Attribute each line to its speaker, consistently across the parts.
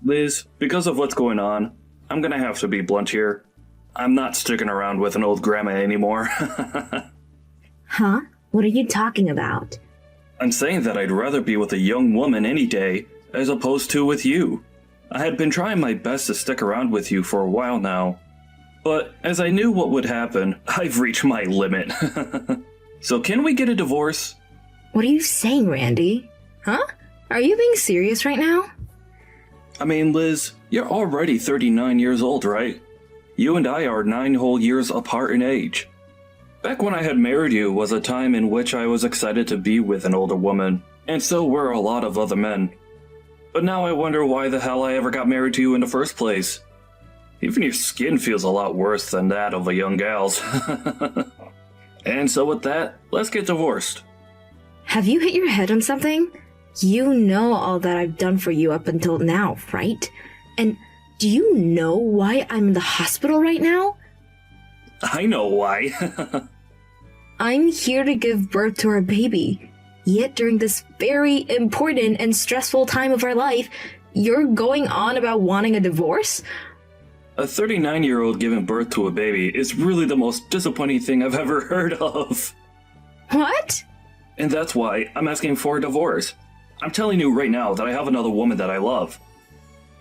Speaker 1: Liz, because of what's going on, I'm gonna have to be blunt here. I'm not sticking around with an old grandma anymore.
Speaker 2: Huh? What are you talking about?
Speaker 1: I'm saying that I'd rather be with a young woman any day, as opposed to with you. I had been trying my best to stick around with you for a while now. But as I knew what would happen, I've reached my limit. So can we get a divorce?
Speaker 2: What are you saying, Randy? Huh? Are you being serious right now?
Speaker 1: I mean, Liz, you're already 39 years old, right? You and I are 9 whole years apart in age. Back when I had married you was a time in which I was excited to be with an older woman, and so were a lot of other men. But now I wonder why the hell I ever got married to you in the first place. Even your skin feels a lot worse than that of a young gal's. And so with that, let's get divorced.
Speaker 2: Have you hit your head on something? You know all that I've done for you up until now, right? And do you know why I'm in the hospital right now?
Speaker 1: I know why.
Speaker 2: I'm here to give birth to our baby. Yet during this very important and stressful time of our life, you're going on about wanting a divorce?
Speaker 1: A 39-year-old giving birth to a baby is really the most disappointing thing I've ever heard of.
Speaker 2: What?
Speaker 1: And that's why I'm asking for a divorce. I'm telling you right now that I have another woman that I love.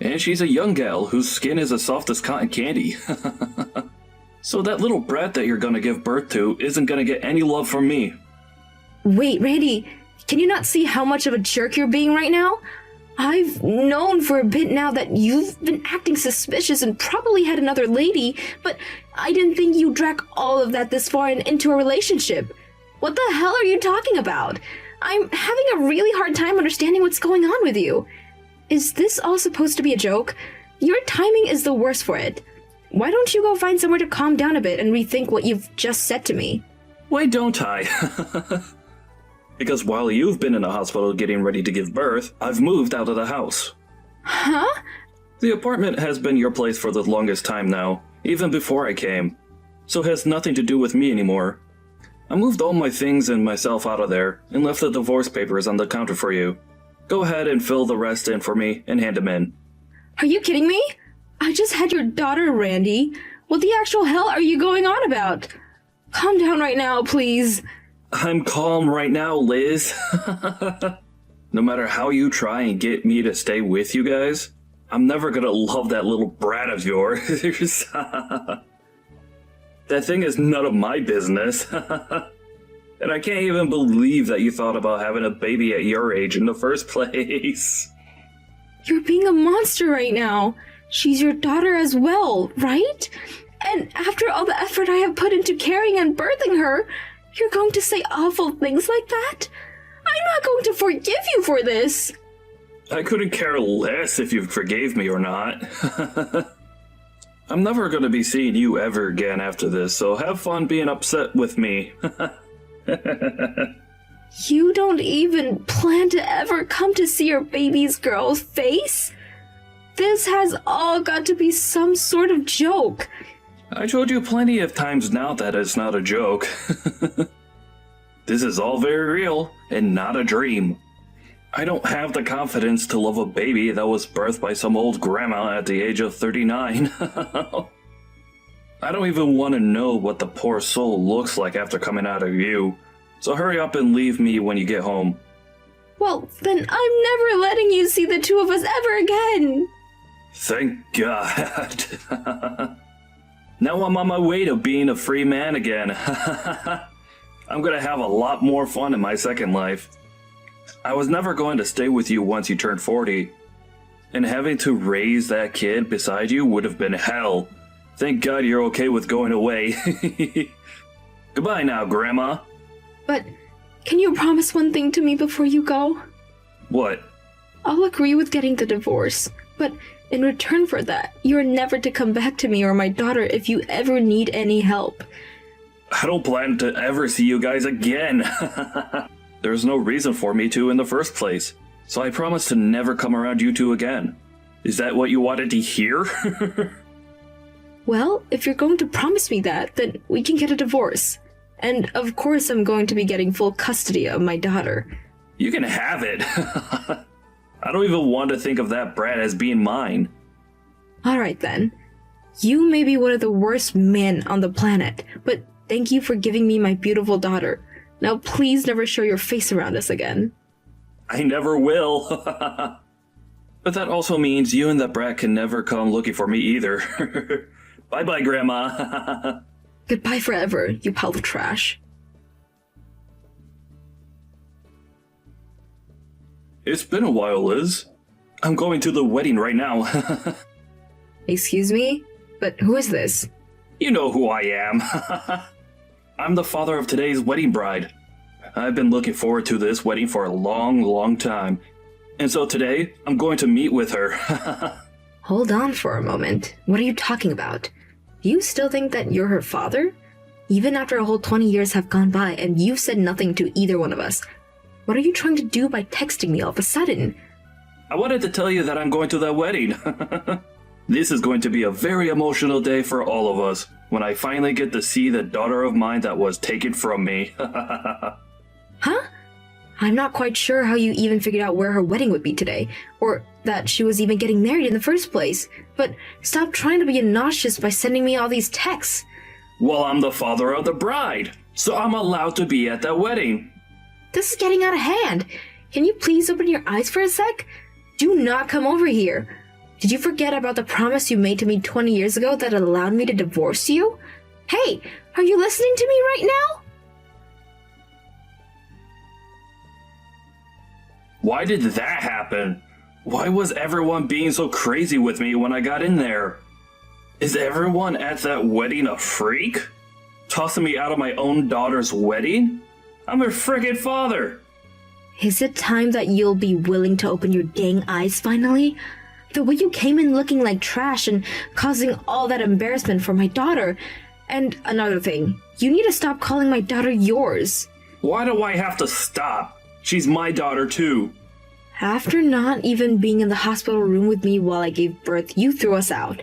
Speaker 1: And she's a young gal whose skin is as soft as cotton candy. So that little brat that you're gonna give birth to isn't gonna get any love from me.
Speaker 2: Wait, Randy, can you not see how much of a jerk you're being right now? I've known for a bit now that you've been acting suspicious and probably had another lady, but I didn't think you'd drag all of that this far into a relationship. What the hell are you talking about? I'm having a really hard time understanding what's going on with you. Is this all supposed to be a joke? Your timing is the worst for it. Why don't you go find somewhere to calm down a bit and rethink what you've just said to me?
Speaker 1: Why don't I? Because while you've been in the hospital getting ready to give birth, I've moved out of the house.
Speaker 2: Huh?
Speaker 1: The apartment has been your place for the longest time now, even before I came, so it has nothing to do with me anymore. I moved all my things and myself out of there, and left the divorce papers on the counter for you. Go ahead and fill the rest in for me and hand them in.
Speaker 2: Are you kidding me? I just had your daughter, Randy. What the actual hell are you going on about? Calm down right now, please.
Speaker 1: I'm calm right now, Liz. No matter how you try and get me to stay with you guys, I'm never gonna love that little brat of yours. That thing is none of my business. And I can't even believe that you thought about having a baby at your age in the first place.
Speaker 2: You're being a monster right now. She's your daughter as well, right? And after all the effort I have put into carrying and birthing her, you're going to say awful things like that? I'm not going to forgive you for this.
Speaker 1: I couldn't care less if you forgave me or not. I'm never going to be seeing you ever again after this, so have fun being upset with me.
Speaker 2: You don't even plan to ever come to see your baby's girl's face? This has all got to be some sort of joke.
Speaker 1: I told you plenty of times now that it's not a joke. This is all very real and not a dream. I don't have the confidence to love a baby that was birthed by some old grandma at the age of 39. I don't even want to know what the poor soul looks like after coming out of you. So hurry up and leave me when you get home.
Speaker 2: Well, then I'm never letting you see the two of us ever again.
Speaker 1: Thank God. Now I'm on my way to being a free man again. I'm gonna have a lot more fun in my second life. I was never going to stay with you once you turned 40. And having to raise that kid beside you would have been hell. Thank God you're okay with going away. Goodbye now, Grandma.
Speaker 2: But can you promise one thing to me before you go?
Speaker 1: What?
Speaker 2: I'll agree with getting the divorce, but in return for that, you're never to come back to me or my daughter if you ever need any help.
Speaker 1: I don't plan to ever see you guys again. There's no reason for me to in the first place, so I promise to never come around you two again. Is that what you wanted to hear?
Speaker 2: Well, if you're going to promise me that, then we can get a divorce. And of course I'm going to be getting full custody of my daughter.
Speaker 1: You can have it. I don't even want to think of that brat as being mine.
Speaker 2: Alright then. You may be one of the worst men on the planet, but thank you for giving me my beautiful daughter. Now please never show your face around us again.
Speaker 1: I never will. But that also means you and that brat can never come looking for me either. Bye-bye, Grandma.
Speaker 2: Goodbye forever, you pile of trash.
Speaker 1: It's been a while, Liz. I'm going to the wedding right now.
Speaker 2: Excuse me? But who is this?
Speaker 1: You know who I am. I'm the father of today's wedding bride. I've been looking forward to this wedding for a long, long time. And so today, I'm going to meet with her.
Speaker 2: Hold on for a moment. What are you talking about? Do you still think that you're her father? Even after a whole 20 years have gone by and you've said nothing to either one of us, what are you trying to do by texting me all of a sudden?
Speaker 1: I wanted to tell you that I'm going to that wedding. This is going to be a very emotional day for all of us when I finally get to see the daughter of mine that was taken from me.
Speaker 2: Huh? I'm not quite sure how you even figured out where her wedding would be today, or that she was even getting married in the first place. But stop trying to be obnoxious by sending me all these texts.
Speaker 1: Well, I'm the father of the bride, so I'm allowed to be at that wedding.
Speaker 2: This is getting out of hand. Can you please open your eyes for a sec? Do not come over here. Did you forget about the promise you made to me 20 years ago that allowed me to divorce you? Hey, are you listening to me right now?
Speaker 1: Why did that happen? Why was everyone being so crazy with me when I got in there? Is everyone at that wedding a freak? Tossing me out of my own daughter's wedding? I'm her friggin' father!
Speaker 2: Is it time that you'll be willing to open your dang eyes finally? The way you came in looking like trash and causing all that embarrassment for my daughter. And another thing, you need to stop calling my daughter yours.
Speaker 1: Why do I have to stop? She's my daughter too.
Speaker 2: After not even being in the hospital room with me while I gave birth, you threw us out.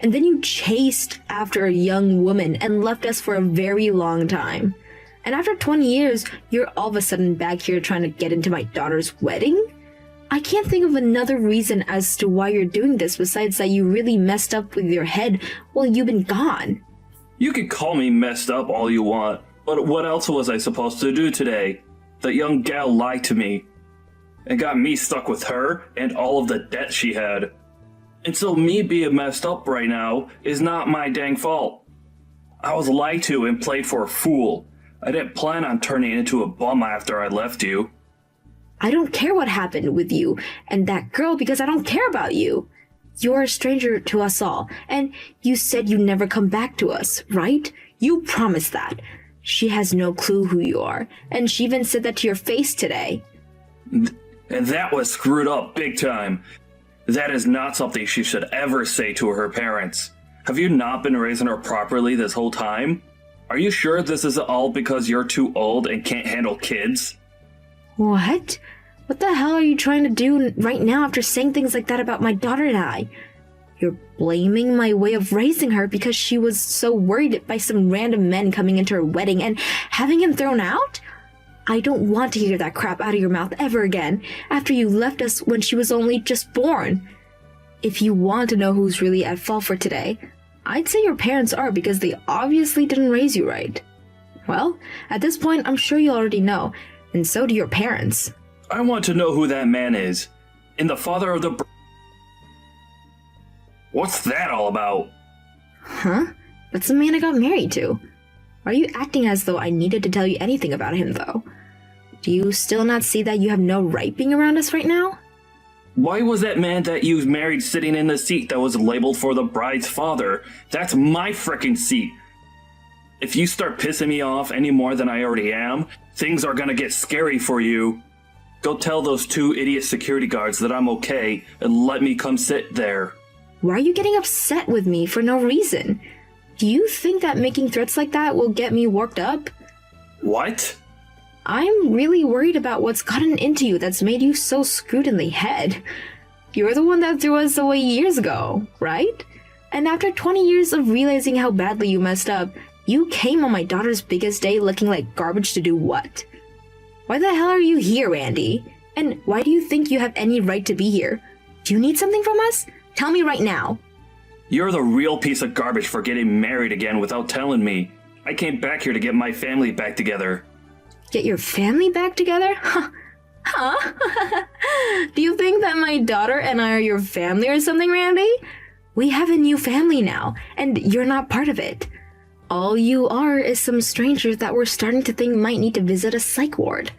Speaker 2: And then you chased after a young woman and left us for a very long time. And after 20 years, you're all of a sudden back here trying to get into my daughter's wedding? I can't think of another reason as to why you're doing this besides that you really messed up with your head while you've been gone.
Speaker 1: You can call me messed up all you want, but what else was I supposed to do today? That young gal lied to me and got me stuck with her and all of the debt she had. And so me being messed up right now is not my dang fault. I was lied to and played for a fool. I didn't plan on turning into a bum after I left you.
Speaker 2: I don't care what happened with you and that girl because I don't care about you. You're a stranger to us all, and you said you'd never come back to us, right? You promised that. She has no clue who you are, and she even said that to your face today.
Speaker 1: And that was screwed up big time. That is not something she should ever say to her parents. Have you not been raising her properly this whole time? Are you sure this is all because you're too old and can't handle kids?
Speaker 2: What? What the hell are you trying to do right now after saying things like that about my daughter and I? You're blaming my way of raising her because she was so worried by some random men coming into her wedding and having him thrown out? I don't want to hear that crap out of your mouth ever again after you left us when she was only just born. If you want to know who's really at fault for today, I'd say your parents are because they obviously didn't raise you right. Well, at this point, I'm sure you already know, and so do your parents.
Speaker 1: I want to know who that man is. And the father of the... What's that all about?
Speaker 2: Huh? That's the man I got married to. Are you acting as though I needed to tell you anything about him, though? Do you still not see that you have no right being around us right now?
Speaker 1: Why was that man that you married sitting in the seat that was labeled for the bride's father? That's my frickin' seat. If you start pissing me off any more than I already am, things are gonna get scary for you. Go tell those two idiot security guards that I'm okay and let me come sit there.
Speaker 2: Why are you getting upset with me for no reason? Do you think that making threats like that will get me worked up?
Speaker 1: What?
Speaker 2: I'm really worried about what's gotten into you that's made you so screwed in the head. You're the one that threw us away years ago, right? And after 20 years of realizing how badly you messed up, you came on my daughter's biggest day looking like garbage to do what? Why the hell are you here, Andy? And why do you think you have any right to be here? Do you need something from us? Tell me right now.
Speaker 1: You're the real piece of garbage for getting married again without telling me. I came back here to get my family back together.
Speaker 2: Get your family back together? Huh? Do you think that my daughter and I are your family or something, Randy? We have a new family now, and you're not part of it. All you are is some strangers that we're starting to think might need to visit a psych ward.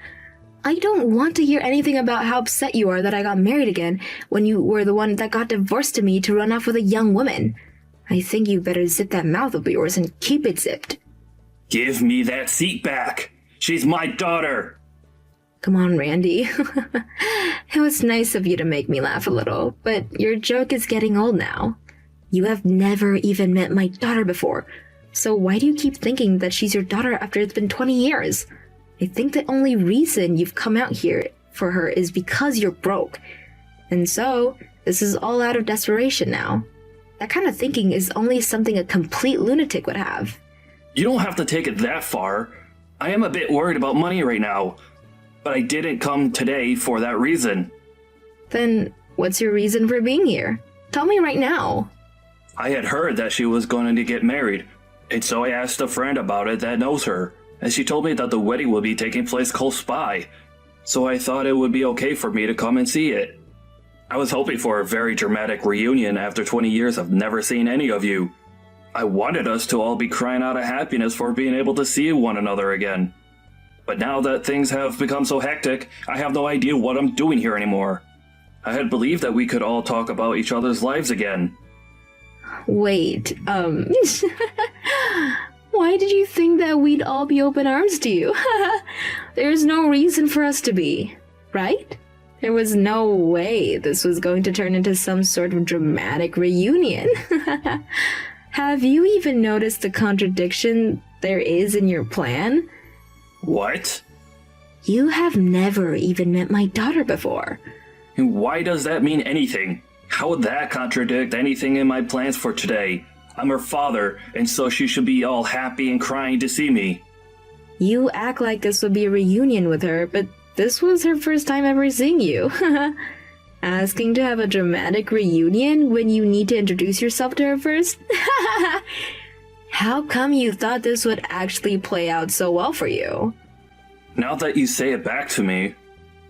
Speaker 2: I don't want to hear anything about how upset you are that I got married again when you were the one that got divorced to me to run off with a young woman. I think you better zip that mouth of yours and keep it zipped.
Speaker 1: Give me that seat back. She's my daughter.
Speaker 2: Come on, Randy. It was nice of you to make me laugh a little, but your joke is getting old now. You have never even met my daughter before, so why do you keep thinking that she's your daughter after it's been 20 years? I think the only reason you've come out here for her is because you're broke. And so, this is all out of desperation now. That kind of thinking is only something a complete lunatic would have.
Speaker 1: You don't have to take it that far. I am a bit worried about money right now, but I didn't come today for that reason.
Speaker 2: Then, what's your reason for being here? Tell me right now.
Speaker 1: I had heard that she was going to get married, and so I asked a friend about it that knows her, and she told me that the wedding would be taking place close by, so I thought it would be okay for me to come and see it. I was hoping for a very dramatic reunion after 20 years of never seeing any of you. I wanted us to all be crying out of happiness for being able to see one another again. But now that things have become so hectic, I have no idea what I'm doing here anymore. I had believed that we could all talk about each other's lives again.
Speaker 2: Wait, why did you think that we'd all be open arms to you? There's no reason for us to be, right? There was no way this was going to turn into some sort of dramatic reunion. Have you even noticed the contradiction there is in your plan?
Speaker 1: What?
Speaker 2: You have never even met my daughter before.
Speaker 1: And why does that mean anything? How would that contradict anything in my plans for today? I'm her father, and so she should be all happy and crying to see me.
Speaker 2: You act like this would be a reunion with her, but this was her first time ever seeing you. Asking to have a dramatic reunion when you need to introduce yourself to her first? How come you thought this would actually play out so well for you?
Speaker 1: Now that you say it back to me,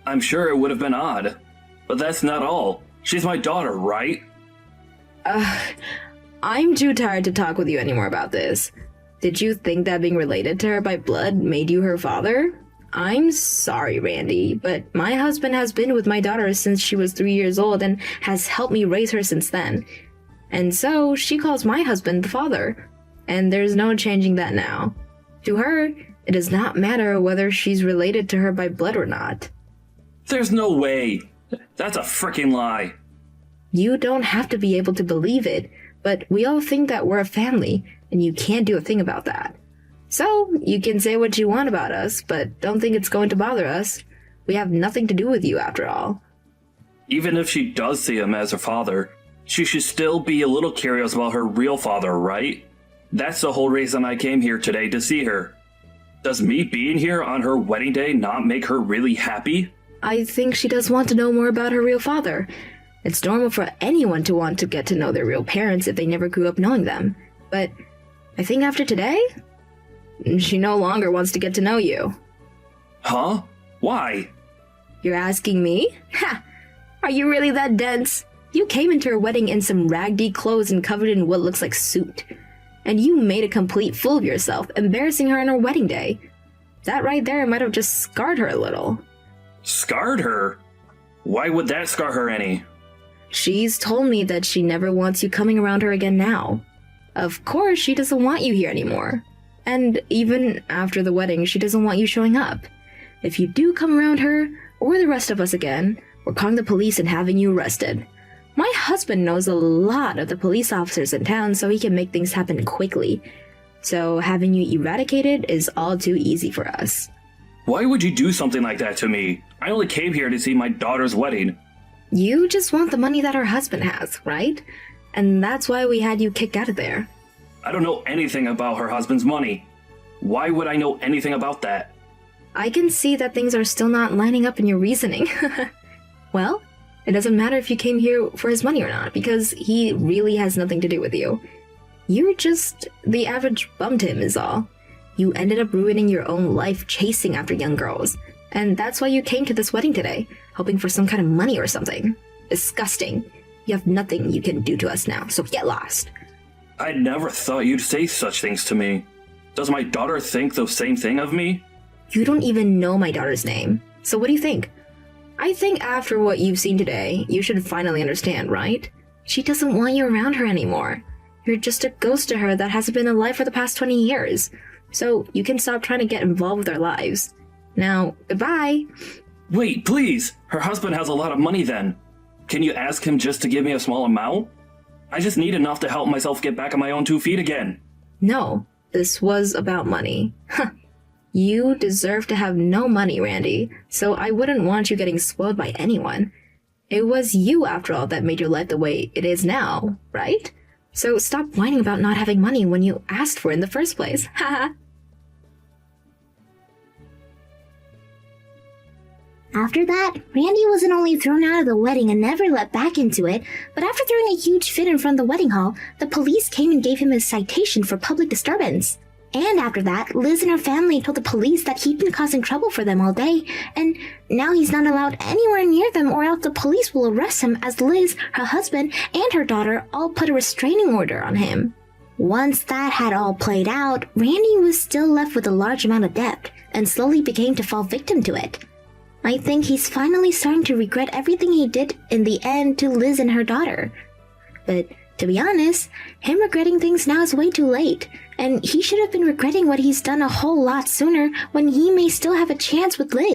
Speaker 1: I'm sure it would have been odd. But that's not all. She's my daughter, right?
Speaker 2: I'm too tired to talk with you anymore about this. Did you think that being related to her by blood made you her father? I'm sorry, Randy, but my husband has been with my daughter since she was 3 years old and has helped me raise her since then. And so she calls my husband the father. And there's no changing that now. To her, it does not matter whether she's related to her by blood or not.
Speaker 1: There's no way. That's a frickin' lie.
Speaker 2: You don't have to be able to believe it, but we all think that we're a family, and you can't do a thing about that. So, you can say what you want about us, but don't think it's going to bother us. We have nothing to do with you after all.
Speaker 1: Even if she does see him as her father, she should still be a little curious about her real father, right? That's the whole reason I came here today to see her. Does me being here on her wedding day not make her really happy?
Speaker 2: I think she does want to know more about her real father. It's normal for anyone to want to get to know their real parents if they never grew up knowing them. But I think after today, she no longer wants to get to know you.
Speaker 1: Huh? Why?
Speaker 2: You're asking me? Ha! Are you really that dense? You came into her wedding in some raggedy clothes and covered in what looks like soot. And you made a complete fool of yourself, embarrassing her on her wedding day. That right there might have just scarred her a little.
Speaker 1: Scarred her? Why would that scar her any?
Speaker 2: She's told me that she never wants you coming around her again now. Of course, she doesn't want you here anymore. And even after the wedding, she doesn't want you showing up. If you do come around her, or the rest of us again, we're calling the police and having you arrested. My husband knows a lot of the police officers in town, so he can make things happen quickly. So having you eradicated is all too easy for us.
Speaker 1: Why would you do something like that to me? I only came here to see my daughter's wedding.
Speaker 2: You just want the money that her husband has, right? And that's why we had you kicked out of there.
Speaker 1: I don't know anything about her husband's money. Why would I know anything about that?
Speaker 2: I can see that things are still not lining up in your reasoning. Well, it doesn't matter if you came here for his money or not, because he really has nothing to do with you. You're just the average bum to him is all. You ended up ruining your own life chasing after young girls, and that's why you came to this wedding today, hoping for some kind of money or something. Disgusting. You have nothing you can do to us now, so get lost.
Speaker 1: I never thought you'd say such things to me. Does my daughter think the same thing of me?
Speaker 2: You don't even know my daughter's name, so what do you think? I think after what you've seen today, you should finally understand, right? She doesn't want you around her anymore. You're just a ghost to her that hasn't been alive for the past 20 years. So you can stop trying to get involved with their lives. Now, goodbye.
Speaker 1: Wait, please! Her husband has a lot of money then. Can you ask him just to give me a small amount? I just need enough to help myself get back on my own 2 feet again.
Speaker 2: No, this was about money. Huh. You deserve to have no money, Randy, so I wouldn't want you getting spoiled by anyone. It was you, after all, that made your life the way it is now, right? So stop whining about not having money when you asked for it in the first place. Haha.
Speaker 3: After that, Randy wasn't only thrown out of the wedding and never let back into it, but after throwing a huge fit in front of the wedding hall, the police came and gave him a citation for public disturbance. And after that, Liz and her family told the police that he'd been causing trouble for them all day, and now he's not allowed anywhere near them or else the police will arrest him, as Liz, her husband, and her daughter all put a restraining order on him. Once that had all played out, Randy was still left with a large amount of debt, and slowly began to fall victim to it. I think he's finally starting to regret everything he did in the end to Liz and her daughter. But to be honest, him regretting things now is way too late, and he should have been regretting what he's done a whole lot sooner when he may still have a chance with Liz.